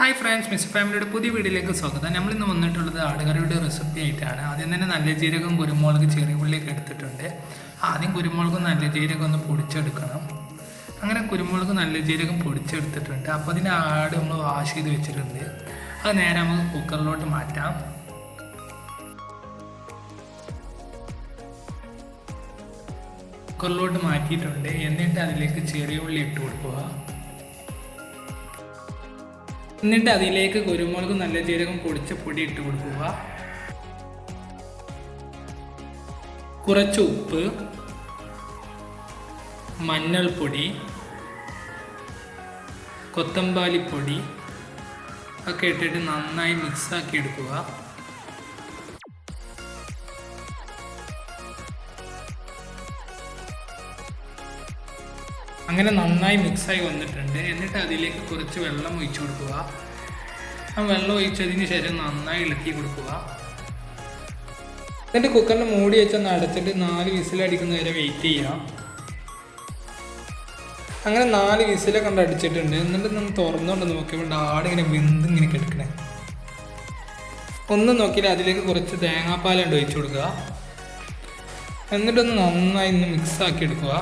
Hi friends, miss ഫാമിലിയുടെ പുതിയ വീഡിയോയിലേക്ക് സ്വാഗതം. നമ്മളിന്ന് വന്നിട്ടുള്ളത് ആടുകറിയുടെ റെസിപ്പി ആയിട്ടാണ്. ആദ്യം തന്നെ നല്ല ജീരകം, കുരുമുളക്, ചെറിയ ഉള്ളിയൊക്കെ എടുത്തിട്ടുണ്ട്. ആദ്യം കുരുമുളകും നല്ല ജീരകം ഒന്ന് പൊടിച്ചെടുക്കണം. അങ്ങനെ കുരുമുളക് നല്ല ജീരകം പൊടിച്ചെടുത്തിട്ടുണ്ട്. അപ്പോൾ അതിൻ്റെ ആട് നമ്മൾ വാഷ് ചെയ്ത് വെച്ചിട്ടുണ്ട്. അത് നേരെ നമുക്ക് കുക്കറിലോട്ട് മാറ്റാം. കുക്കറിലോട്ട് മാറ്റിയിട്ടുണ്ട്. എന്നിട്ട് അതിലേക്ക് ചെറിയ ഉള്ളി ഇട്ട് കൊടുക്കുക. എന്നിട്ട് അതിലേക്ക് കുരുമുളക്, നല്ല ജീരകം പൊടിച്ച പൊടി ഇട്ട് കൊടുക്കുക. കുറച്ച് ഉപ്പ്, മഞ്ഞൾപ്പൊടി, കൊത്തമ്പാലിപ്പൊടി ഒക്കെ ഇട്ടിട്ട് നന്നായി മിക്സാക്കി എടുക്കുക. അങ്ങനെ നന്നായി മിക്സായി വന്നിട്ടുണ്ട്. എന്നിട്ട് അതിലേക്ക് കുറച്ച് വെള്ളം ഒഴിച്ചു കൊടുക്കുക. ആ വെള്ളം ഒഴിച്ചതിന് ശേഷം നന്നായി ഇളക്കി കൊടുക്കുക. എന്നിട്ട് കുക്കറിൻ്റെ മൂടി വെച്ചൊന്ന് അടച്ചിട്ട് 4 വിസിലടിക്കുന്ന വരെ വെയിറ്റ് ചെയ്യാം. അങ്ങനെ 4 വിസിലൊക്കെ കൊണ്ട് അടിച്ചിട്ടുണ്ട്. എന്നിട്ട് നമ്മൾ തുറന്നുകൊണ്ട് നോക്കിയപ്പോൾ ആടിങ്ങനെ വെന്തിങ്ങനെ കിടക്കണേ. ഒന്ന് നോക്കിയിട്ട് അതിലേക്ക് കുറച്ച് തേങ്ങാപ്പാലുണ്ട് ഒഴിച്ചു കൊടുക്കുക. എന്നിട്ടൊന്ന് നന്നായി മിക്സാക്കി എടുക്കുക.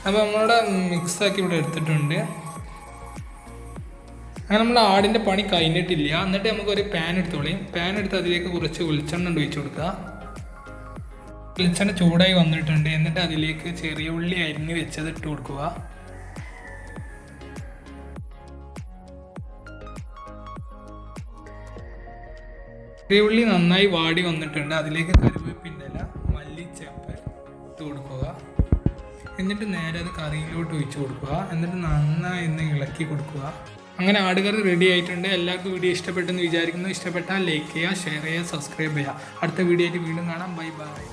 അപ്പോൾ നമ്മളിവിടെ മിക്സാക്കി ഇവിടെ എടുത്തിട്ടുണ്ട്. അങ്ങനെ നമ്മൾ ആടിൻ്റെ പണി കഴിഞ്ഞിട്ടില്ല. എന്നിട്ട് നമുക്കൊരു പാൻ എടുത്തോളി. പാൻ എടുത്ത് അതിലേക്ക് കുറച്ച് വെളിച്ചെണ്ണ ഒഴിച്ചു കൊടുക്കുക. വെളിച്ചെണ്ണ ചൂടായി വന്നിട്ടുണ്ട്. എന്നിട്ട് അതിലേക്ക് ചെറിയ ഉള്ളി അരിഞ്ഞ് വെച്ചത് ഇട്ട് കൊടുക്കുക. ചെറിയ ഉള്ളി നന്നായി വാടി വന്നിട്ടുണ്ട്. അതിലേക്ക് കറിവേപ്പിൻ്റെ ഇല, മല്ലിച്ചപ്പ് ഇട്ട് കൊടുക്കുക. എന്നിട്ട് നേരെ അത് കറിയിലോട്ട് ഒഴിച്ചു കൊടുക്കുക. എന്നിട്ട് നന്നായി ഇളക്കി കൊടുക്കുക. അങ്ങനെ ആടുകറി റെഡി ആയിട്ടുണ്ട്. എല്ലാവർക്കും വീഡിയോ ഇഷ്ടപ്പെട്ടെന്ന് വിചാരിക്കുന്നു. ഇഷ്ടപ്പെട്ടാൽ ലൈക്ക് ചെയ്യുക, ഷെയർ ചെയ്യുക, സബ്സ്ക്രൈബ് ചെയ്യുക. അടുത്ത വീഡിയോ ആയിട്ട് വീണ്ടും കാണാം. Bye bye.